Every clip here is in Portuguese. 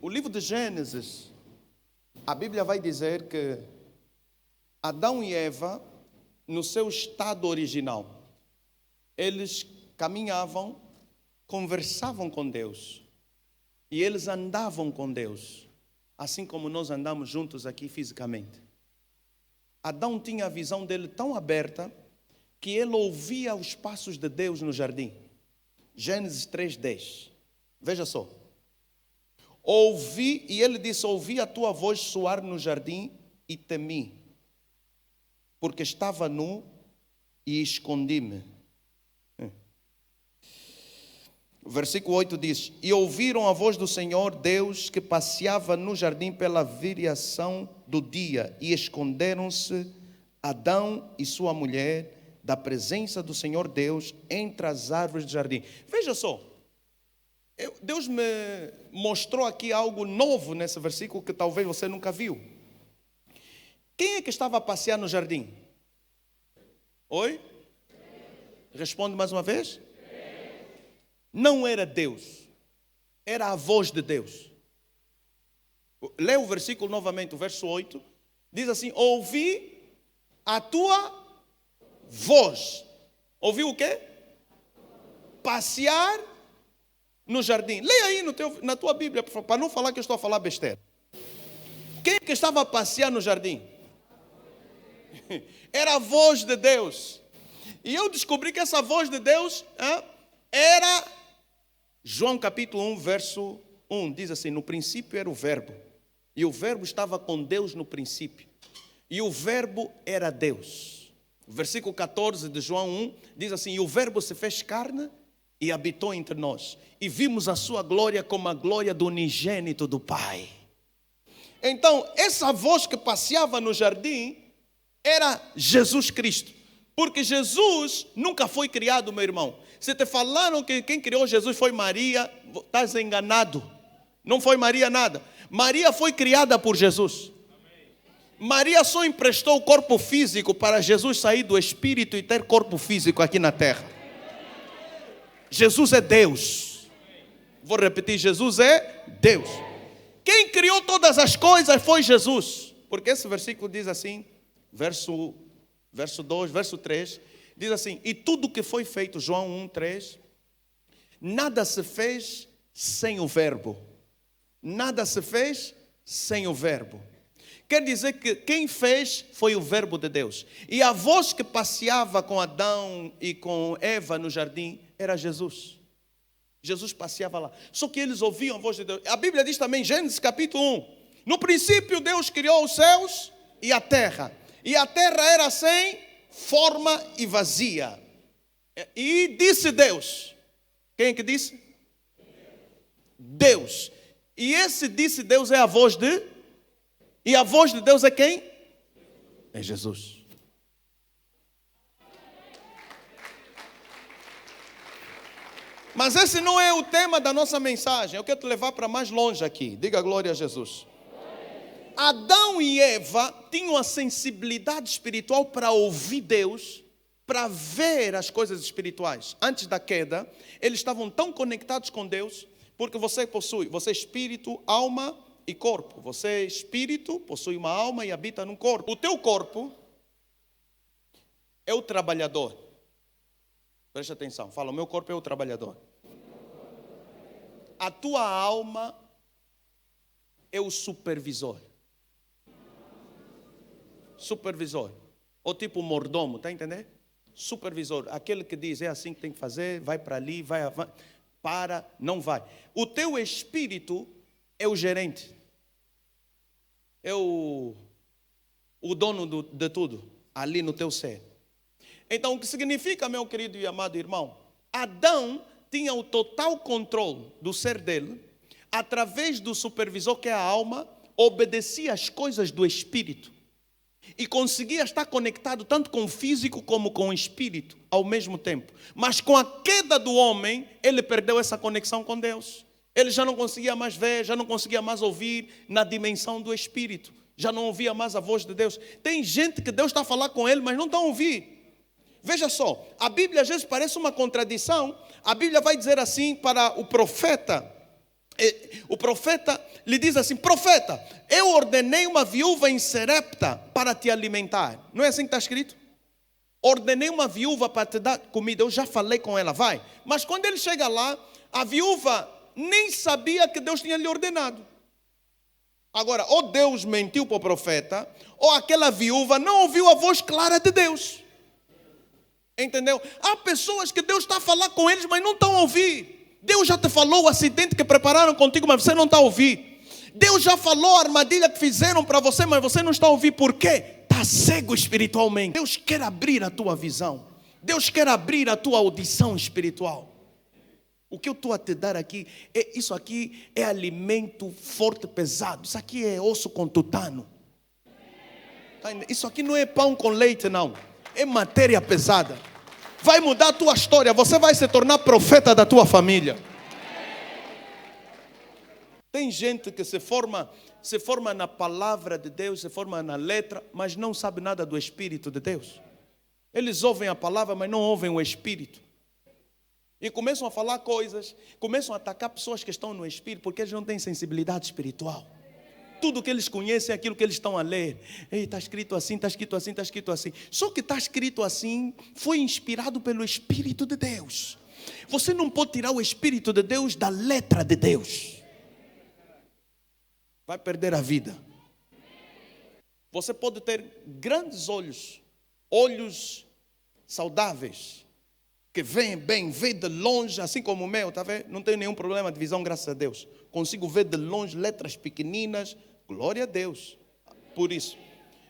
o livro de Gênesis, a Bíblia vai dizer que Adão e Eva, no seu estado original, eles caminhavam, conversavam com Deus e eles andavam com Deus, assim como nós andamos juntos aqui fisicamente. Adão tinha a visão dele tão aberta que ele ouvia os passos de Deus no jardim. Gênesis 3:10. Veja só. Ouvi, e ele disse: ouvi a tua voz soar no jardim e temi, porque estava nu e escondi-me. O versículo 8 diz: e ouviram a voz do Senhor Deus que passeava no jardim pela viração do dia, e esconderam-se Adão e sua mulher da presença do Senhor Deus entre as árvores do jardim. Veja só, Deus me mostrou aqui algo novo nesse versículo que talvez você nunca viu. Quem é que estava a passear no jardim? Oi? Responde mais uma vez. Não era Deus, era a voz de Deus. Lê o versículo novamente, o verso 8. Diz assim: ouvi a tua voz. Ouviu o quê? Passear no jardim. Leia aí na tua Bíblia, para não falar que eu estou a falar besteira. Quem é que estava a passear no jardim? Era a voz de Deus. E eu descobri que essa voz de Deus era João capítulo 1, verso 1. Diz assim: no princípio era o verbo, e o verbo estava com Deus no princípio, e o verbo era Deus. Versículo 14 de João 1 diz assim: e o verbo se fez carne e habitou entre nós, e vimos a sua glória como a glória do unigênito do Pai. Então, essa voz que passeava no jardim era Jesus Cristo. Porque Jesus nunca foi criado, meu irmão. Se te falaram que quem criou Jesus foi Maria, estás enganado. Não foi Maria nada. Maria foi criada por Jesus. Maria só emprestou o corpo físico para Jesus sair do espírito e ter corpo físico aqui na terra. Jesus é Deus. Vou repetir: Jesus é Deus. Quem criou todas as coisas foi Jesus. Porque esse versículo diz assim, verso 2, verso 3, diz assim: e tudo que foi feito, João 1, 3, nada se fez sem o verbo. Nada se fez sem o verbo. Quer dizer que quem fez foi o verbo de Deus. E a voz que passeava com Adão e com Eva no jardim era Jesus. Jesus passeava lá. Só que eles ouviam a voz de Deus. A Bíblia diz também, Gênesis capítulo 1, no princípio Deus criou os céus e a terra. E a terra era sem forma e vazia. E disse Deus. Quem é que disse? Deus. E esse disse Deus é a voz de... E a voz de Deus é quem? É Jesus. Mas esse não é o tema da nossa mensagem. Eu quero te levar para mais longe aqui. Diga glória a Jesus. Adão e Eva tinham a sensibilidade espiritual para ouvir Deus, para ver as coisas espirituais. Antes da queda, eles estavam tão conectados com Deus, porque você é espírito, alma e corpo. Você é espírito, possui uma alma e habita num corpo. O teu corpo é o trabalhador. Preste atenção, fala: o meu corpo é o trabalhador. A tua alma é o supervisor. Supervisor, ou tipo mordomo, está a entender? Supervisor, aquele que diz: é assim que tem que fazer, vai para ali, vai, não vai. O teu espírito é o gerente, é o dono de tudo, ali no teu ser. Então, o que significa, meu querido e amado irmão? Adão tinha o total controle do ser dele, através do supervisor que é a alma, obedecia às coisas do espírito. E conseguia estar conectado tanto com o físico como com o espírito ao mesmo tempo. Mas com a queda do homem, ele perdeu essa conexão com Deus. Ele já não conseguia mais ver, já não conseguia mais ouvir na dimensão do espírito. Já não ouvia mais a voz de Deus. Tem gente que Deus está a falar com ele, mas não está a ouvir. Veja só, a Bíblia às vezes parece uma contradição. A Bíblia vai dizer assim para o profeta O profeta lhe diz assim: profeta, eu ordenei uma viúva em Serepta para te alimentar. Não é assim que está escrito? Ordenei uma viúva para te dar comida. Eu já falei com ela, vai. Mas quando ele chega lá, a viúva nem sabia que Deus tinha lhe ordenado. Agora, ou Deus mentiu para o profeta, ou aquela viúva não ouviu a voz clara de Deus. Entendeu? Há pessoas que Deus está a falar com eles, mas não estão a ouvir. Deus já te falou o acidente que prepararam contigo, mas você não está a ouvir. Deus já falou a armadilha que fizeram para você, mas você não está a ouvir. Por quê? Está cego espiritualmente. Deus quer abrir a tua visão. Deus quer abrir a tua audição espiritual. O que eu estou a te dar aqui, isso aqui é alimento forte, pesado. Isso aqui é osso com tutano. Isso aqui não é pão com leite, não. É matéria pesada. Vai mudar a tua história. Você vai se tornar profeta da tua família. Tem gente que se forma na palavra de Deus, se forma na letra, mas não sabe nada do Espírito de Deus. Eles ouvem a palavra, mas não ouvem o Espírito. E começam a falar coisas, começam a atacar pessoas que estão no Espírito, porque eles não têm sensibilidade espiritual. Tudo que eles conhecem é aquilo que eles estão a ler. Ei, está escrito assim, está escrito assim, está escrito assim. Só que está escrito assim, foi inspirado pelo Espírito de Deus. Você não pode tirar o Espírito de Deus da letra de Deus. Vai perder a vida. Você pode ter grandes olhos, olhos saudáveis, que veem bem, vê de longe, assim como o meu, tá vendo? Não tenho nenhum problema de visão, graças a Deus. Consigo ver de longe letras pequeninas, glória a Deus por isso.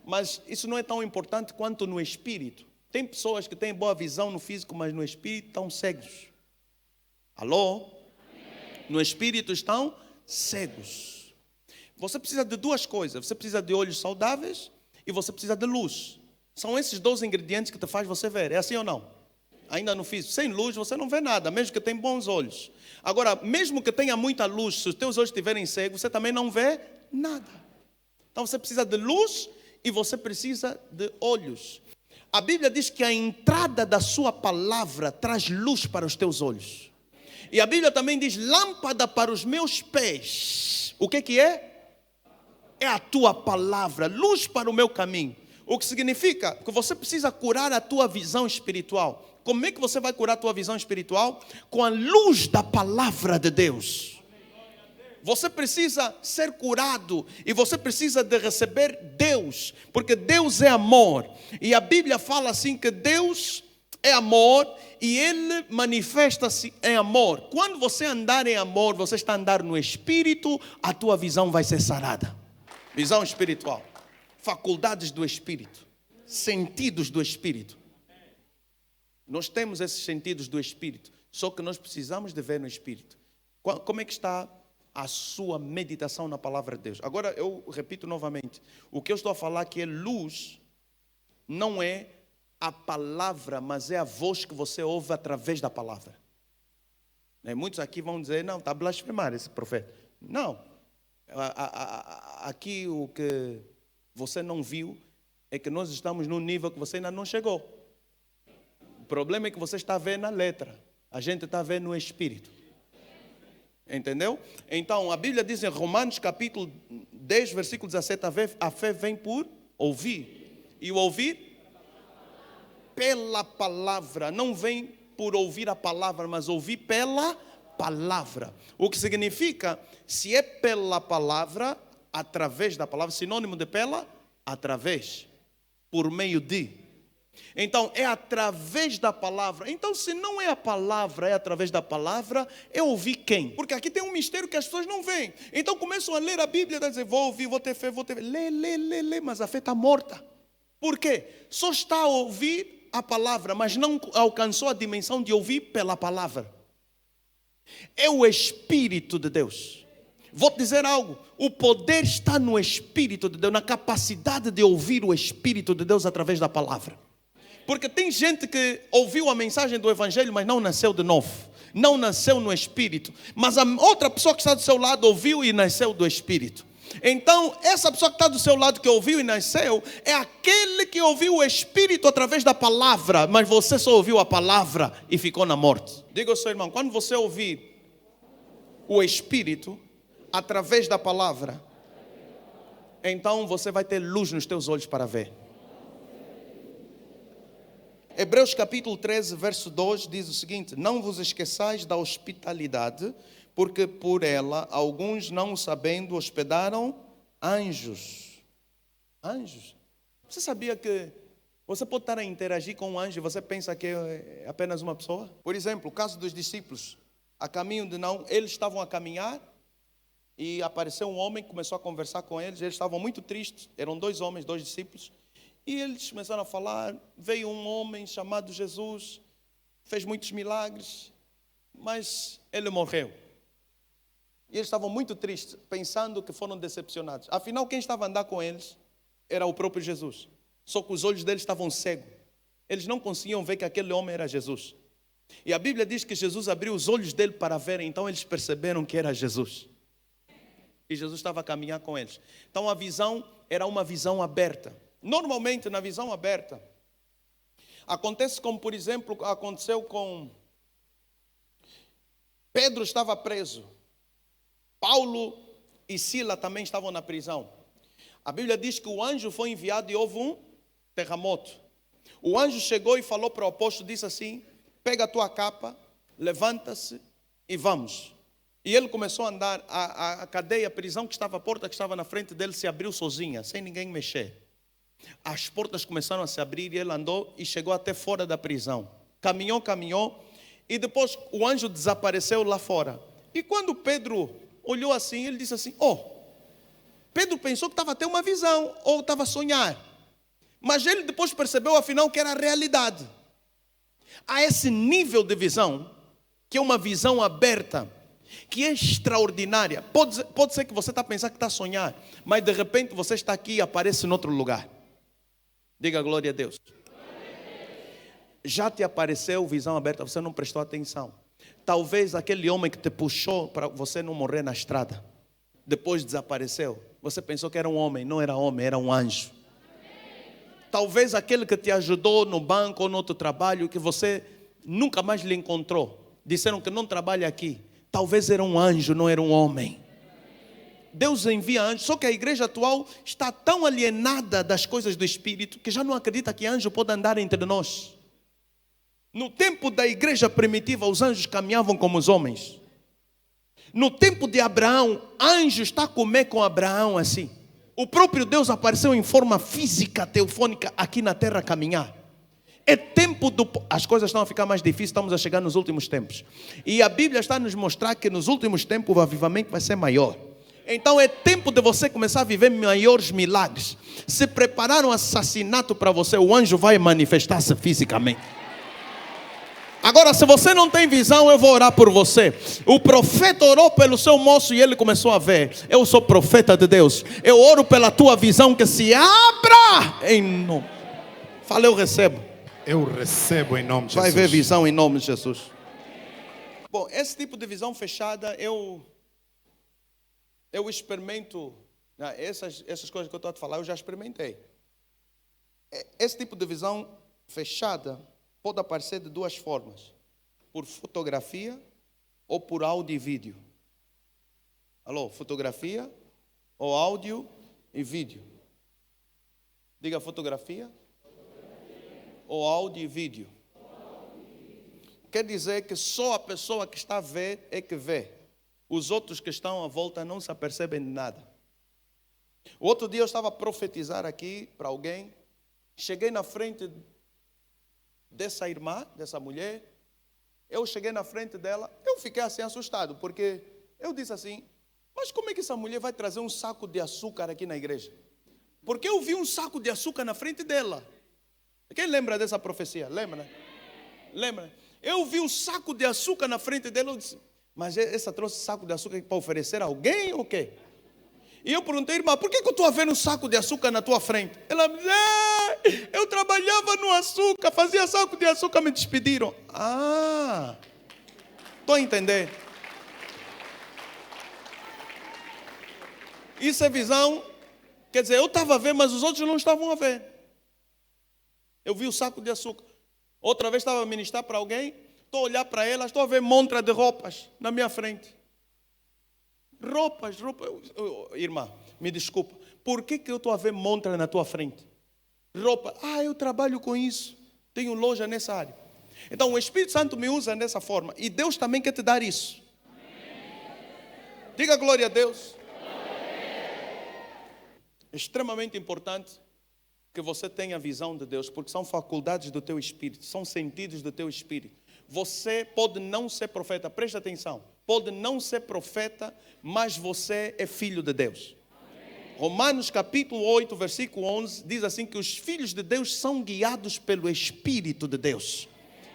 Mas isso não é tão importante quanto no espírito. Tem pessoas que têm boa visão no físico, mas no espírito estão cegos. Alô? No espírito estão cegos. Você precisa de duas coisas. Você precisa de olhos saudáveis e você precisa de luz. São esses dois ingredientes que te faz você ver. É assim ou não? Ainda no físico, sem luz você não vê nada, mesmo que tenha bons olhos. Agora, mesmo que tenha muita luz, se os teus olhos estiverem cegos, você também não vê nada. Então você precisa de luz e você precisa de olhos. A Bíblia diz que a entrada da sua palavra traz luz para os teus olhos. E a Bíblia também diz: lâmpada para os meus pés. O que é? É a tua palavra, luz para o meu caminho. O que significa que você precisa curar a tua visão espiritual. Como é que você vai curar a tua visão espiritual? Com a luz da palavra de Deus. Você precisa ser curado e você precisa de receber Deus, porque Deus é amor. E a Bíblia fala assim que Deus é amor e Ele manifesta-se em amor. Quando você andar em amor, você está andando no Espírito, a tua visão vai ser sarada. Visão espiritual. Faculdades do Espírito. Sentidos do Espírito. Nós temos esses sentidos do Espírito, só que nós precisamos de ver no Espírito. Como é que está a sua meditação na palavra de Deus? Agora eu repito novamente, o que eu estou a falar que é luz, não é a palavra, mas é a voz que você ouve através da palavra. Muitos aqui vão dizer: não, está a blasfemar esse profeta. Não, aqui o que você não viu é que nós estamos num nível que você ainda não chegou. O problema é que você está a ver na letra, a gente está a ver no Espírito. Entendeu? Então, a Bíblia diz em Romanos capítulo 10, versículo 17, a fé vem por ouvir. E o ouvir? Pela palavra. Não vem por ouvir a palavra, mas ouvir pela palavra. O que significa, se é pela palavra, através da palavra, sinônimo de pela, através, por meio de. Então, é através da palavra. Então, se não é a palavra, é através da palavra, eu ouvi quem? Porque aqui tem um mistério que as pessoas não veem. Então, começam a ler a Bíblia e dizem: vou ouvir, vou ter fé, vou ter fé. Lê, mas a fé está morta. Por quê? Só está a ouvir a palavra, mas não alcançou a dimensão de ouvir pela palavra. É o Espírito de Deus. Vou te dizer algo: o poder está no Espírito de Deus, na capacidade de ouvir o Espírito de Deus através da palavra. Porque tem gente que ouviu a mensagem do Evangelho, mas não nasceu de novo. Não nasceu no Espírito. Mas a outra pessoa que está do seu lado ouviu e nasceu do Espírito. Então, essa pessoa que está do seu lado, que ouviu e nasceu, é aquele que ouviu o Espírito através da palavra. Mas você só ouviu a palavra e ficou na morte. Diga ao seu irmão: quando você ouvir o Espírito através da palavra, então você vai ter luz nos teus olhos para ver. Hebreus capítulo 13, verso 2 diz o seguinte: não vos esqueçais da hospitalidade, porque por ela alguns, não sabendo, hospedaram anjos. Anjos. Você sabia que você pode estar a interagir com um anjo e você pensa que é apenas uma pessoa? Por exemplo, o caso dos discípulos. A caminho de não, eles estavam a caminhar e apareceu um homem que começou a conversar com eles. Eles estavam muito tristes, eram 2 homens, 2 discípulos. E eles começaram a falar. Veio um homem chamado Jesus, fez muitos milagres, mas ele morreu. E eles estavam muito tristes, pensando que foram decepcionados. Afinal, quem estava a andar com eles era o próprio Jesus. Só que os olhos deles estavam cegos. Eles não conseguiam ver que aquele homem era Jesus. E a Bíblia diz que Jesus abriu os olhos dele para ver, então eles perceberam que era Jesus. E Jesus estava a caminhar com eles. Então a visão era uma visão aberta. Normalmente na visão aberta, acontece como, por exemplo, aconteceu com Pedro. Estava preso. Paulo e Sila também estavam na prisão. A Bíblia diz que o anjo foi enviado e houve um terremoto. O anjo chegou e falou para o apóstolo, disse assim: pega a tua capa, levanta-se e vamos. E ele começou a andar. A cadeia, a prisão que estava, a porta que estava na frente dele se abriu sozinha, sem ninguém mexer. As portas começaram a se abrir e ele andou e chegou até fora da prisão. Caminhou e depois o anjo desapareceu lá fora. E quando Pedro olhou assim, ele disse assim: Pedro pensou que estava a ter uma visão ou estava a sonhar. Mas ele depois percebeu afinal que era a realidade. Há esse nível de visão, que é uma visão aberta, que é extraordinária. Pode ser que você está pensando que está a sonhar, mas de repente você está aqui e aparece em outro lugar. Diga glória a Deus. Já te apareceu visão aberta, você não prestou atenção. Talvez aquele homem que te puxou para você não morrer na estrada, depois desapareceu. Você pensou que era um homem, não era homem, era um anjo. Talvez aquele que te ajudou no banco ou no outro trabalho, que você nunca mais lhe encontrou, disseram que não trabalha aqui, talvez era um anjo, não era um homem. Deus envia anjos, só que a igreja atual está tão alienada das coisas do Espírito, que já não acredita que anjo pode andar entre nós. No tempo da igreja primitiva, os anjos caminhavam como os homens. No tempo de Abraão, anjo está a comer com Abraão assim. O próprio Deus apareceu em forma física, teofônica, aqui na terra a caminhar. É tempo as coisas estão a ficar mais difíceis, estamos a chegar nos últimos tempos. E a Bíblia está a nos mostrar que nos últimos tempos o avivamento vai ser maior. Então é tempo de você começar a viver maiores milagres. Se preparar um assassinato para você, o anjo vai manifestar-se fisicamente. Agora, se você não tem visão, eu vou orar por você. O profeta orou pelo seu moço e ele começou a ver. Eu sou profeta de Deus. Eu oro pela tua visão que se abra em nome. Fala, eu recebo. Eu recebo em nome de Jesus. Vai ver visão em nome de Jesus. Bom, esse tipo de visão fechada, eu experimento. Essas coisas que eu estou a te falar, eu já experimentei. Esse tipo de visão fechada pode aparecer de 2 formas: por fotografia ou por áudio e vídeo. Alô, fotografia ou áudio e vídeo? Diga fotografia ou áudio e vídeo. Quer dizer que só a pessoa que está a ver é que vê. Os outros que estão à volta não se apercebem de nada. O outro dia eu estava a profetizar aqui para alguém. Cheguei na frente dessa irmã, dessa mulher. Eu cheguei na frente dela. Eu fiquei assim assustado, porque eu disse assim: mas como é que essa mulher vai trazer um saco de açúcar aqui na igreja? Porque eu vi um saco de açúcar na frente dela. Quem lembra dessa profecia? Lembra? Lembra? Eu vi um saco de açúcar na frente dela. Eu disse: mas essa trouxe saco de açúcar para oferecer a alguém ou quê? E eu perguntei: irmã, por que eu estou a ver um saco de açúcar na tua frente? Ela me disse: eu trabalhava no açúcar, fazia saco de açúcar, me despediram. Estou a entender. Isso é visão. Quer dizer, eu estava a ver, mas os outros não estavam a ver. Eu vi o saco de açúcar. Outra vez estava a ministrar para alguém, estou a olhar para ela, estou a ver montra de roupas na minha frente. roupas. Irmã, me desculpa. Por que eu estou a ver montra na tua frente? Roupa. Eu trabalho com isso. Tenho loja nessa área. Então o Espírito Santo me usa dessa forma. E Deus também quer te dar isso. Diga glória a Deus. É extremamente importante que você tenha a visão de Deus, porque são faculdades do teu espírito, são sentidos do teu espírito. Você pode não ser profeta, presta atenção, pode não ser profeta, mas você é filho de Deus. Romanos capítulo 8, versículo 11, diz assim que os filhos de Deus são guiados pelo Espírito de Deus.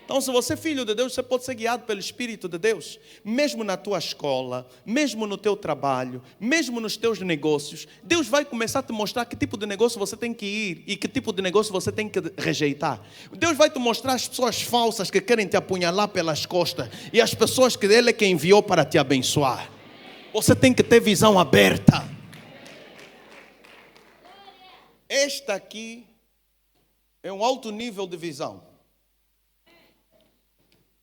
Então, se você é filho de Deus, você pode ser guiado pelo Espírito de Deus, mesmo na tua escola, mesmo no teu trabalho, mesmo nos teus negócios. Deus vai começar a te mostrar que tipo de negócio você tem que ir e que tipo de negócio você tem que rejeitar. Deus vai te mostrar as pessoas falsas que querem te apunhalar pelas costas e as pessoas que Ele é que enviou para te abençoar. Você tem que ter visão aberta. Esta aqui é um alto nível de visão.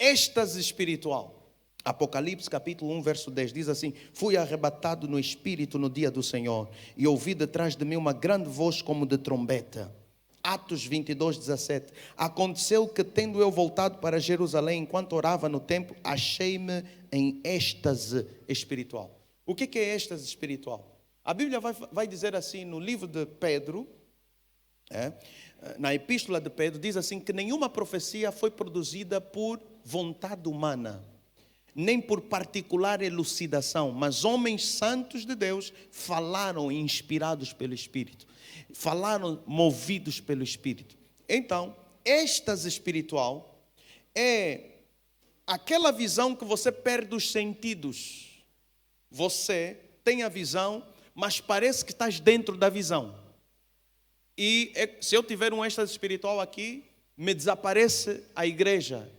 Êxtase espiritual. Apocalipse capítulo 1, verso 10 diz assim: fui arrebatado no Espírito no dia do Senhor e ouvi detrás de mim uma grande voz como de trombeta. Atos 22, 17. Aconteceu que, tendo eu voltado para Jerusalém, enquanto orava no templo, achei-me em êxtase espiritual. O que é êxtase espiritual? A Bíblia vai dizer assim no livro de Pedro, na epístola de Pedro, diz assim que nenhuma profecia foi produzida por vontade humana, nem por particular elucidação, mas homens santos de Deus falaram inspirados pelo Espírito, falaram movidos pelo Espírito. Então, êxtase espiritual é aquela visão que você perde os sentidos. Você tem a visão, mas parece que estás dentro da visão. E se eu tiver um êxtase espiritual aqui, me desaparece a igreja.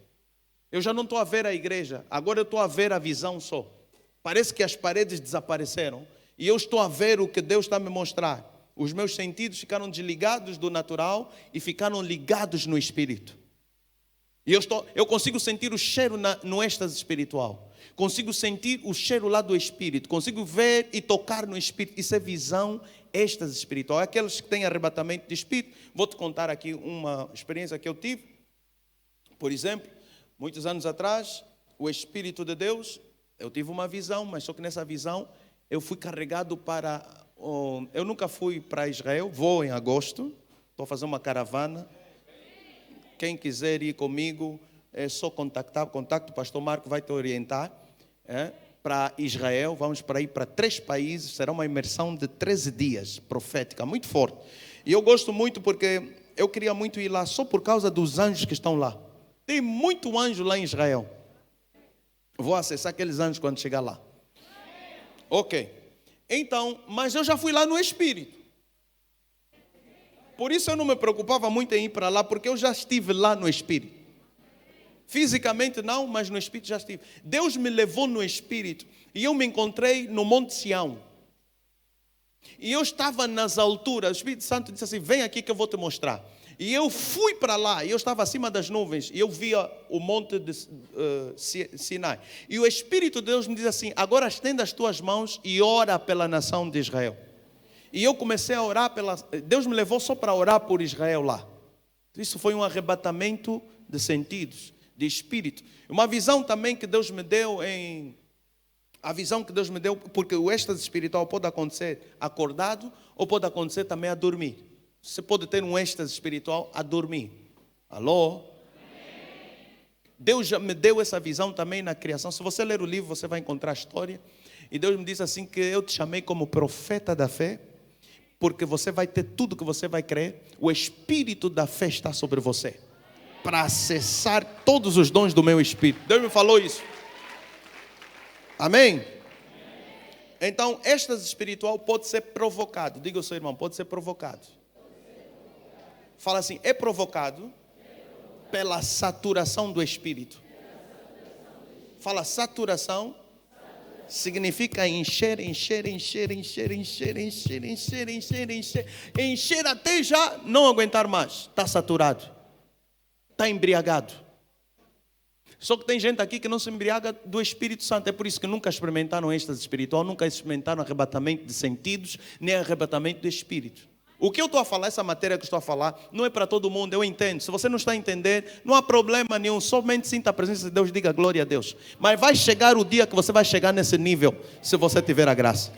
Eu já não estou a ver a igreja, agora eu estou a ver a visão só. Parece que as paredes desapareceram e eu estou a ver o que Deus está a me mostrar. Os meus sentidos ficaram desligados do natural e ficaram ligados no espírito. E eu consigo sentir o cheiro no êxtase espiritual. Consigo sentir o cheiro lá do espírito. Consigo ver e tocar no espírito. Isso é visão, êxtase espiritual. Aqueles que têm arrebatamento de espírito. Vou te contar aqui uma experiência que eu tive. Por exemplo, muitos anos atrás, o Espírito de Deus, eu tive uma visão, mas só que nessa visão eu fui carregado para... eu nunca fui para Israel, vou em agosto, estou a fazer uma caravana. Quem quiser ir comigo, é só contactar, o pastor Marco vai te orientar, para Israel. Vamos para ir para 3 países, será uma imersão de 13 dias, profética, muito forte. E eu gosto muito porque eu queria muito ir lá só por causa dos anjos que estão lá. Tem muito anjo lá em Israel. Vou acessar aqueles anjos quando chegar lá. Ok. Então, mas eu já fui lá no Espírito. Por isso eu não me preocupava muito em ir para lá, porque eu já estive lá no Espírito. Fisicamente não, mas no Espírito já estive. Deus me levou no Espírito e eu me encontrei no Monte Sião. E eu estava nas alturas. O Espírito Santo disse assim: vem aqui que eu vou te mostrar. E eu fui para lá, e eu estava acima das nuvens, e eu via o monte de Sinai. E o Espírito de Deus me diz assim: agora estenda as tuas mãos e ora pela nação de Israel. E eu comecei a orar Deus me levou só para orar por Israel lá. Isso foi um arrebatamento de sentidos, de espírito. Uma visão também que Deus me deu a visão que Deus me deu, porque o êxtase espiritual pode acontecer acordado ou pode acontecer também a dormir. Você pode ter um êxtase espiritual a dormir. Alô? Deus já me deu essa visão também na criação. Se você ler o livro, você vai encontrar a história. E Deus me disse assim que eu te chamei como profeta da fé, porque você vai ter tudo que você vai crer. O espírito da fé está sobre você, para acessar todos os dons do meu espírito. Deus me falou isso. Amém? Então, êxtase espiritual pode ser provocado. Diga ao seu irmão, pode ser provocado. Fala assim: é provocado pela saturação do Espírito. Fala, saturação significa encher, encher, encher, encher, encher, encher, encher, encher, encher, encher até já não aguentar mais. Está saturado, está embriagado. Só que tem gente aqui que não se embriaga do Espírito Santo. É por isso que nunca experimentaram êxtase espiritual, nunca experimentaram arrebatamento de sentidos, nem arrebatamento de espírito. O que eu estou a falar, essa matéria que estou a falar, não é para todo mundo, eu entendo. Se você não está a entender, não há problema nenhum, somente sinta a presença de Deus, diga glória a Deus. Mas vai chegar o dia que você vai chegar nesse nível, se você tiver a graça.